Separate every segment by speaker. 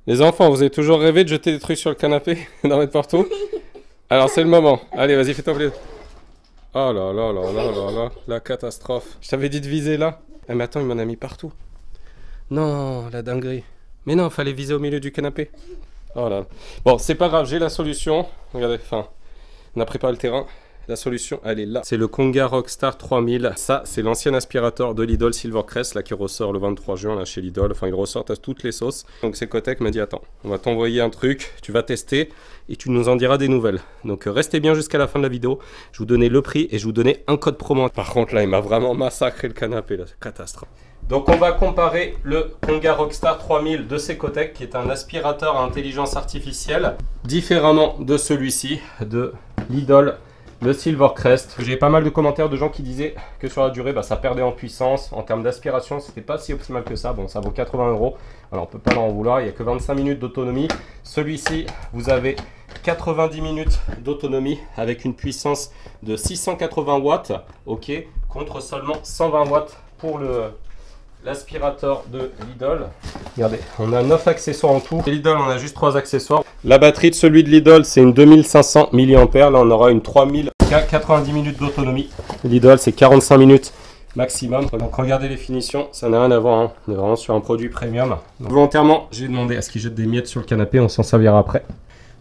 Speaker 1: Les enfants, vous avez toujours rêvé de jeter des trucs sur le canapé, d'en mettre partout? Alors c'est le moment. Allez, vas-y, fais-toi plaisir. Oh là là là là là là, la catastrophe. Je t'avais dit de viser là. Eh mais attends, il m'en a mis partout. Non, la dinguerie. Mais non, fallait viser au milieu du canapé. Oh là. Bon, c'est pas grave, j'ai la solution. Regardez, enfin, on a préparé le terrain. La solution, elle est là. C'est le Konga Rockstar 3000. Ça, c'est l'ancien aspirateur de Lidl Silvercrest, là, qui ressort le 23 juin, là, chez Lidl. Enfin, il ressort à toutes les sauces. Donc, c'est Kotek m'a dit, attends, on va t'envoyer un truc, tu vas tester, et tu nous en diras des nouvelles. Donc, restez bien jusqu'à la fin de la vidéo. Je vous donnais le prix, et je vous donnais un code promo. Par contre, là, il m'a vraiment massacré le canapé, là. C'est catastrophe. Donc, on va comparer le Konga Rockstar 3000 de Secotech, qui est un aspirateur à intelligence artificielle, différemment de celui-ci, de Lidl. Le Silvercrest. J'ai pas mal de commentaires de gens qui disaient que sur la durée, ça perdait en puissance. En termes d'aspiration, c'était pas si optimal que ça. Bon, ça vaut 80 €. Alors, on peut pas en vouloir. Il n'y a que 25 minutes d'autonomie. Celui-ci, vous avez 90 minutes d'autonomie avec une puissance de 680 watts. Ok, contre seulement 120 watts pour l'aspirateur de Lidl. Regardez, on a 9 accessoires en tout. Lidl, on a juste 3 accessoires. La batterie de celui de Lidl, c'est une 2500 mAh. Là, on aura une 3000. 90 minutes d'autonomie. Lidl, c'est 45 minutes maximum. Donc, regardez les finitions. Ça n'a rien à voir. Hein. On est vraiment sur un produit premium. Donc, volontairement, j'ai demandé à ce qu'ils jettent des miettes sur le canapé. On s'en servira après.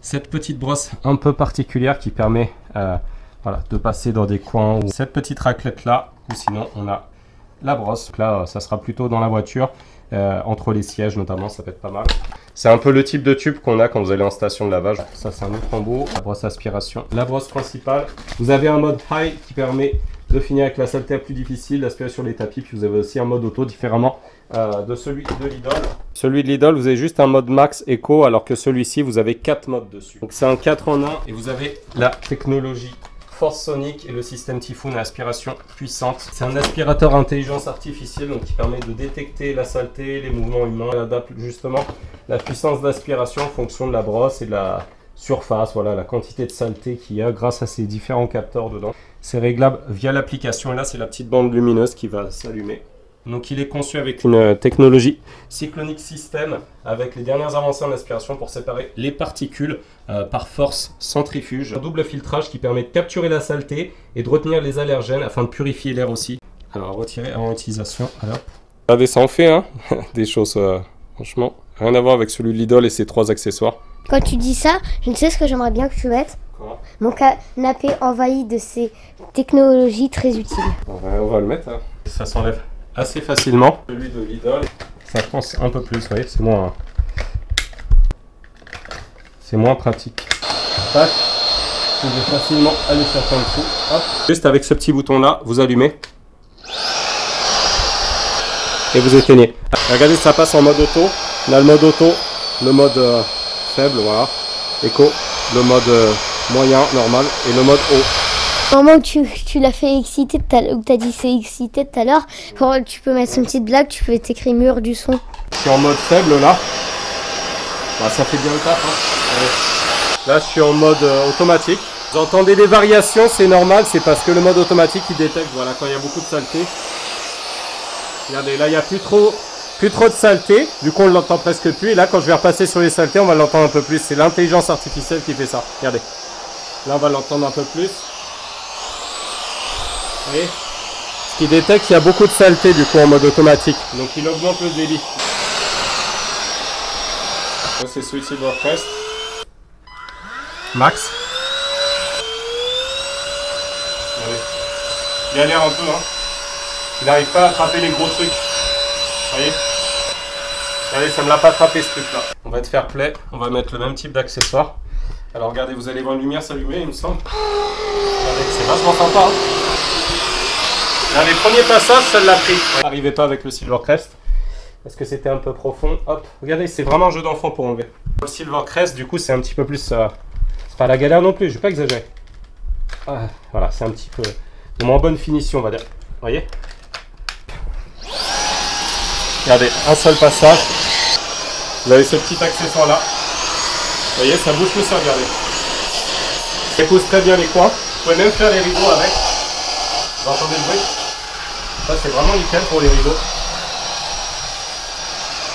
Speaker 1: Cette petite brosse un peu particulière qui permet voilà, de passer dans des coins. Ou cette petite raclette là. Ou sinon, on a la brosse. Donc là, ça sera plutôt dans la voiture, entre les sièges notamment, ça peut être pas mal. C'est un peu le type de tube qu'on a quand vous allez en station de lavage. Ça, c'est un autre embout. La brosse aspiration. La brosse principale. Vous avez un mode high qui permet de finir avec la saleté la plus difficile, d'aspirer sur les tapis. Puis vous avez aussi un mode auto différemment de celui de Lidl. Celui de Lidl, vous avez juste un mode max éco, alors que celui-ci, vous avez 4 modes dessus. Donc c'est un 4 en 1 et vous avez la technologie Force Sonic et le système Typhoon à aspiration puissante. C'est un aspirateur à intelligence artificielle donc qui permet de détecter la saleté, les mouvements humains. Il adapte justement la puissance d'aspiration en fonction de la brosse et de la surface, voilà, la quantité de saleté qu'il y a grâce à ces différents capteurs dedans. C'est réglable via l'application et là c'est la petite bande lumineuse qui va s'allumer. Donc il est conçu avec une technologie Cyclonic System avec les dernières avancées en aspiration pour séparer les particules par force centrifuge. Un double filtrage qui permet de capturer la saleté et de retenir les allergènes afin de purifier l'air aussi. Alors à retirer avant utilisation. Alors. Regardez, ça en fait hein des choses franchement rien à voir avec celui de Lidl et ses 3 accessoires.
Speaker 2: Quand tu dis ça, je ne sais ce que j'aimerais bien que tu mettes.
Speaker 1: Quoi?
Speaker 2: Mon canapé envahi de ces technologies très utiles.
Speaker 1: On va le mettre. Hein. Ça s'enlève assez facilement. Celui de Lidl, ça pense un peu plus, vous voyez, c'est moins pratique. Tac, vous pouvez facilement aller chercher en dessous. Hop. Juste avec ce petit bouton là, vous allumez et vous éteignez. Regardez, ça passe en mode auto. On a le mode auto, le mode faible, voilà, éco, le mode moyen, normal et le mode haut.
Speaker 2: Au moment où tu l'as fait exciter, où tu as dit c'est excité tout à l'heure, quand tu peux mettre une petite blague, tu peux t'écrire mur du son.
Speaker 1: Je suis en mode faible là. Ça fait bien le taf. Hein. Là je suis en mode automatique. Vous entendez des variations, c'est normal, c'est parce que le mode automatique il détecte voilà, quand il y a beaucoup de saleté. Regardez, là il n'y a plus trop de saleté, du coup on ne l'entend presque plus. Et là quand je vais repasser sur les saletés, on va l'entendre un peu plus. C'est l'intelligence artificielle qui fait ça. Regardez. Là on va l'entendre un peu plus. Vous voyez, ce qui détecte qu'il y a beaucoup de saleté du coup en mode automatique. Donc il augmente le débit. Ça c'est celui de Silvercrest. Max. Regardez. Il galère un peu hein. Il n'arrive pas à attraper les gros trucs. Vous voyez. Regardez, ça ne me l'a pas attrapé ce truc là. On va être fair play. On va mettre le même type d'accessoire. Alors regardez, vous allez voir une lumière s'allumer il me semble. Regardez, c'est vachement sympa. Hein. Dans les premiers passages, ça l'a pris. N'arrivez pas avec le Silvercrest parce que c'était un peu profond. Hop, regardez, c'est vraiment un jeu d'enfant pour enlever. Le Silvercrest, du coup, c'est un petit peu plus. C'est pas la galère non plus, je vais pas exagérer. Voilà, c'est un petit peu de moins bonne finition, on va dire. Vous voyez? Regardez, un seul passage. Vous avez ce petit accessoire là. Vous voyez, ça bouge tout ça, regardez. Ça épouse très bien les coins. Vous pouvez même faire les rideaux avec. Vous entendez le bruit? Ça c'est vraiment nickel pour les rideaux.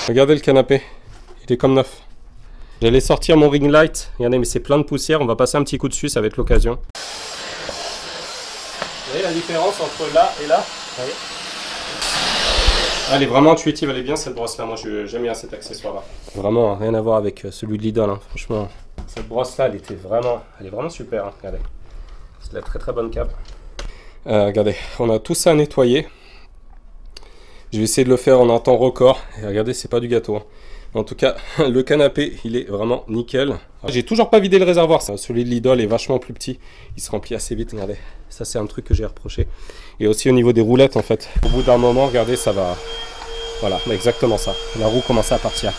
Speaker 1: Regardez le canapé, il est comme neuf. J'allais sortir mon ring light. Regardez, mais c'est plein de poussière. On va passer un petit coup dessus, ça va être l'occasion. Vous voyez la différence entre là et là? Voyez, elle est vraiment intuitive, elle est bien cette brosse là. Moi j'aime bien cet accessoire là. Vraiment rien à voir avec celui de Lidl. Hein. Franchement, cette brosse là, elle est vraiment super. Hein. Regardez, c'est de la très bonne cape. Regardez, on a tout ça à nettoyer. Je vais essayer de le faire en un temps record. Et regardez, c'est pas du gâteau. Hein. En tout cas, le canapé, il est vraiment nickel. J'ai toujours pas vidé le réservoir. Celui de Lidl est vachement plus petit. Il se remplit assez vite. Regardez, ça c'est un truc que j'ai reproché. Et aussi au niveau des roulettes, en fait. Au bout d'un moment, regardez, ça va... Voilà, exactement ça. La roue commence à partir.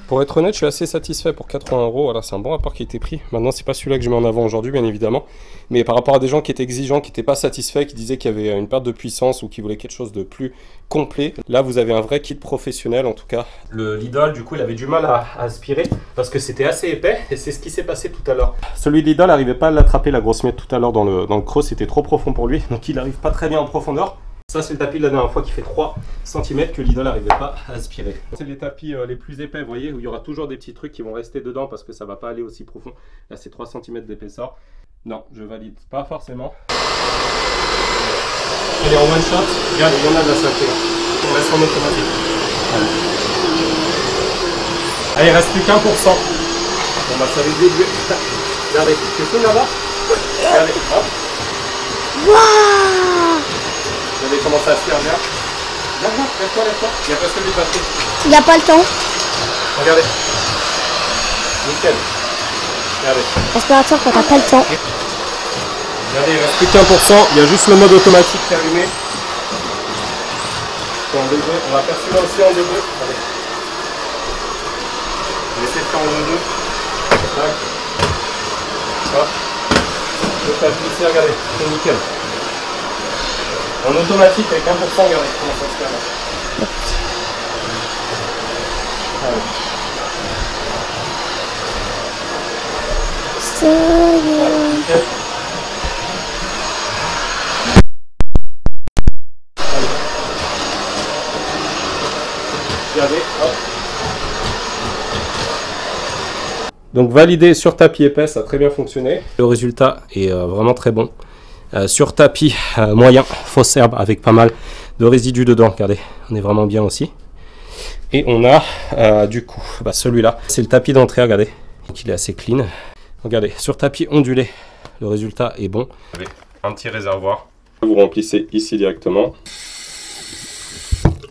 Speaker 1: Pour être honnête, je suis assez satisfait pour 80 €. Voilà, c'est un bon rapport qui a été pris. Maintenant, c'est pas celui-là que je mets en avant aujourd'hui, bien évidemment. Mais par rapport à des gens qui étaient exigeants, qui n'étaient pas satisfaits, qui disaient qu'il y avait une perte de puissance ou qui voulaient quelque chose de plus complet, là, vous avez un vrai kit professionnel, en tout cas. Le Lidl, du coup, il avait du mal à aspirer parce que c'était assez épais et c'est ce qui s'est passé tout à l'heure. Celui de Lidl n'arrivait pas à l'attraper, la grosse miette, tout à l'heure dans le creux. C'était trop profond pour lui, donc il n'arrive pas très bien en profondeur. Ça, c'est le tapis de la dernière fois qui fait 3 cm que Lidl n'arrivait pas à aspirer. C'est les tapis les plus épais, vous voyez, où il y aura toujours des petits trucs qui vont rester dedans parce que ça ne va pas aller aussi profond. Là, c'est 3 cm d'épaisseur. Non, je valide pas forcément. Elle est en one shot. Regarde, il y en a de la saleté. On reste en automatique. Allez, il reste plus qu'1%. On va s'arrêter le début. Regardez, c'est tout là-bas. Regardez, hop.
Speaker 2: Waouh!
Speaker 1: Vous avez commencé à se faire bien. Lève-toi. Il n'y a pas celui de batterie.
Speaker 2: Il n'y a pas le temps.
Speaker 1: Regardez. Nickel. Regardez.
Speaker 2: Aspirateur quand t'as pas le temps.
Speaker 1: Regardez, il reste plus qu'1%. Il y a juste le mode automatique qui est allumé. C'est en deux. On va faire celui-là aussi en deux. Allez. Je vais essayer de faire en deux. Tac. Hop. Je fais glisser, regardez. C'est nickel. En automatique avec 1%, regardez comment ça se fait là. Allez. Nickel. Regardez, hop. Donc validé sur tapis épais, ça a très bien fonctionné. Le résultat est vraiment très bon. Sur tapis moyen, fausse herbe avec pas mal de résidus dedans. Regardez, on est vraiment bien aussi. Et on a du coup celui-là. C'est le tapis d'entrée, regardez. Donc il est assez clean. Regardez, sur tapis ondulé, le résultat est bon. Vous avez un petit réservoir. Vous remplissez ici directement.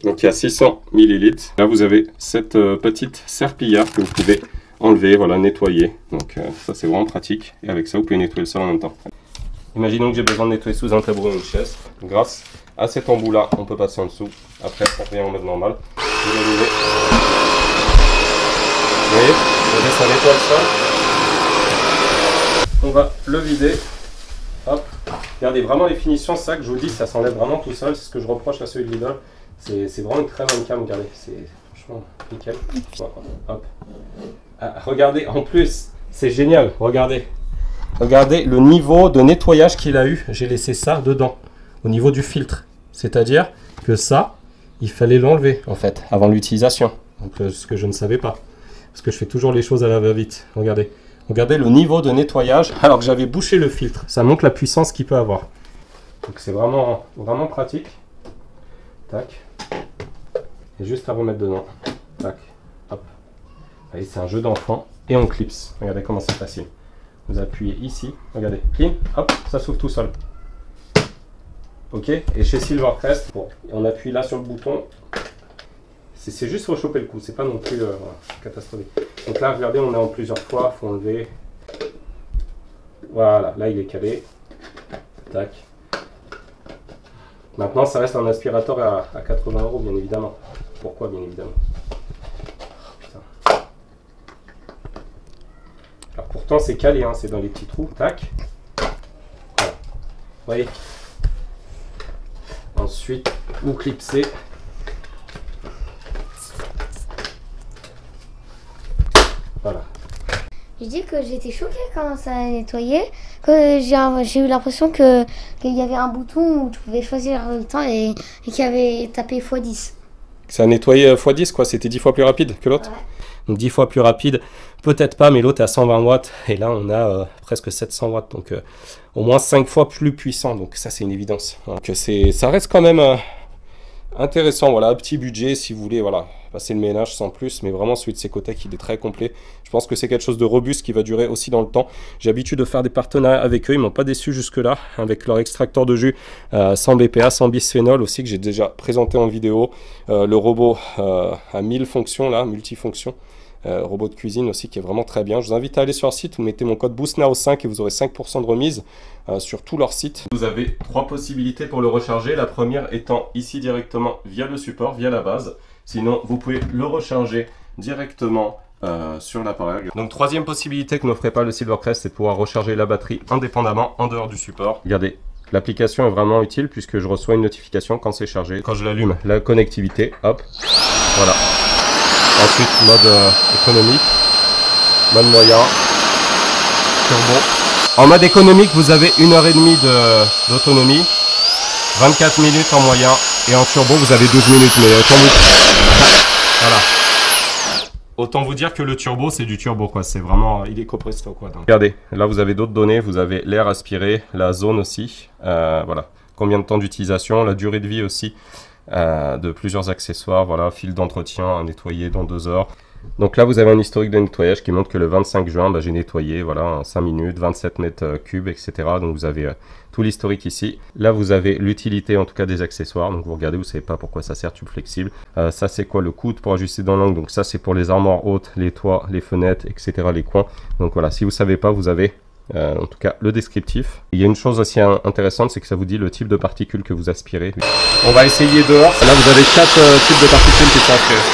Speaker 1: Donc il y a 600 ml. Là vous avez cette petite serpillière que vous pouvez enlever, voilà, nettoyer. Donc ça c'est vraiment pratique. Et avec ça vous pouvez nettoyer le sol en même temps. Imaginons que j'ai besoin de nettoyer sous un tabouret ou une chaise. Grâce à cet embout là, on peut passer en dessous. Après on revient en mode normal. Vous l'allumez. Vous voyez, ça nettoie le sol. On va le vider. Hop. Regardez vraiment les finitions, ça que je vous dis, ça s'enlève vraiment tout seul. C'est ce que je reproche à celui de Lidl. C'est vraiment une très bonne cam, regardez. C'est franchement nickel. Hop. Ah, regardez, en plus, c'est génial. Regardez. Regardez le niveau de nettoyage qu'il a eu. J'ai laissé ça dedans, au niveau du filtre. C'est-à-dire que ça, il fallait l'enlever, en fait, avant l'utilisation. Donc, ce que je ne savais pas. Parce que je fais toujours les choses à la va-vite. Regardez. Regardez le niveau de nettoyage, alors que j'avais bouché le filtre. Ça montre la puissance qu'il peut avoir. Donc, c'est vraiment pratique. Tac. Et juste à remettre dedans. Tac. Hop. Allez, c'est un jeu d'enfant. Et on clipse. Regardez comment c'est facile. Vous appuyez ici, regardez, clean, hop, ça s'ouvre tout seul. Ok, et chez Silvercrest, bon, on appuie là sur le bouton. C'est juste pour choper le coup, c'est pas non plus catastrophique. Donc là, regardez, on est en plusieurs fois, il faut enlever. Voilà, là il est calé. Tac. Maintenant, ça reste un aspirateur à 80 €, bien évidemment. Pourquoi, bien évidemment? Alors pourtant c'est calé, hein, c'est dans les petits trous, tac. Voilà. Vous voyez. Ensuite, vous clipsez. Voilà.
Speaker 2: Je dis que j'étais choquée quand ça a nettoyé, que j'ai eu l'impression qu'il y avait un bouton où tu pouvais choisir le temps et qu'il y avait tapé x10.
Speaker 1: Ça a nettoyé x10 quoi, c'était 10 fois plus rapide que l'autre.
Speaker 2: Ouais.
Speaker 1: donc 10 fois plus rapide. Peut-être pas, mais l'autre est à 120 watts, et là on a presque 700 watts, donc au moins 5 fois plus puissant, donc ça c'est une évidence. Donc ça reste quand même intéressant, voilà, petit budget si vous voulez, voilà, passer le ménage sans plus, mais vraiment celui de Secotech il est très complet. Je pense que c'est quelque chose de robuste qui va durer aussi dans le temps. J'ai l'habitude de faire des partenariats avec eux, ils m'ont pas déçu jusque là, avec leur extracteur de jus sans BPA, sans bisphénol aussi, que j'ai déjà présenté en vidéo. Le robot à 1000 fonctions là, multifonctions. Robot de cuisine aussi qui est vraiment très bien. Je vous invite à aller sur leur site, vous mettez mon code BOOSTNOW5 et vous aurez 5% de remise sur tout leur site. Vous avez 3 possibilités pour le recharger. La première étant ici directement via le support, via la base. Sinon, vous pouvez le recharger directement sur l'appareil. Donc troisième possibilité que n'offrait pas le Silvercrest, c'est de pouvoir recharger la batterie indépendamment en dehors du support. Regardez, l'application est vraiment utile puisque je reçois une notification quand c'est chargé. Quand je l'allume, la connectivité, hop, voilà. Ensuite, mode économique, mode moyen, turbo. En mode économique, vous avez 1h30 d'autonomie, 24 minutes en moyen, et en turbo, vous avez 12 minutes. Mais autant vous dire que le turbo, c'est du turbo, quoi. C'est vraiment, il est copresto, quoi. Donc, regardez, là, vous avez d'autres données. Vous avez l'air aspiré, la zone aussi, voilà. Combien de temps d'utilisation, la durée de vie aussi. De plusieurs accessoires, voilà, fil d'entretien à nettoyer dans 2 heures. Donc là, vous avez un historique de nettoyage qui montre que le 25 juin, j'ai nettoyé, voilà, en 5 minutes, 27 mètres cubes, etc. Donc vous avez tout l'historique ici. Là, vous avez l'utilité, en tout cas, des accessoires. Donc vous regardez, vous savez pas pourquoi ça sert, tube flexible. Ça, c'est quoi le coude pour ajuster dans l'angle. Donc ça, c'est pour les armoires hautes, les toits, les fenêtres, etc., les coins. Donc voilà, si vous savez pas, vous avez... en tout cas le descriptif. Il y a une chose aussi intéressante, c'est que ça vous dit le type de particules que vous aspirez. On va essayer dehors. Là vous avez 4 types de particules qui sont aspirées.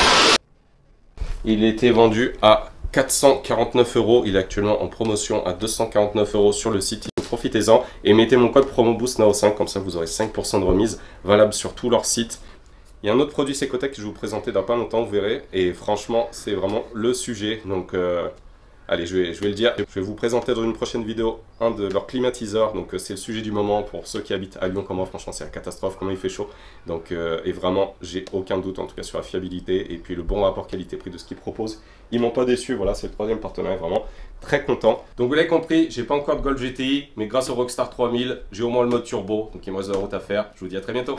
Speaker 1: Il était vendu à 449 €. Il est actuellement en promotion à 249 € sur le site. Profitez-en et mettez mon code promo BOOSTNOW5, comme ça vous aurez 5% de remise valable sur tout leur site. Il y a un autre produit Secotech que je vais vous présenter dans pas longtemps, vous verrez. Et franchement, c'est vraiment le sujet. Donc allez, je vais le dire. Je vais vous présenter dans une prochaine vidéo un de leurs climatiseurs. Donc c'est le sujet du moment pour ceux qui habitent à Lyon comme moi. Franchement, c'est la catastrophe, comment il fait chaud. Donc et vraiment, j'ai aucun doute en tout cas sur la fiabilité et puis le bon rapport qualité-prix de ce qu'ils proposent. Ils m'ont pas déçu. Voilà, c'est le 3e partenaire, vraiment très content. Donc vous l'avez compris, j'ai pas encore de Golf GTI, mais grâce au Rockstar 3000, j'ai au moins le mode turbo. Donc il me reste de la route à faire. Je vous dis à très bientôt.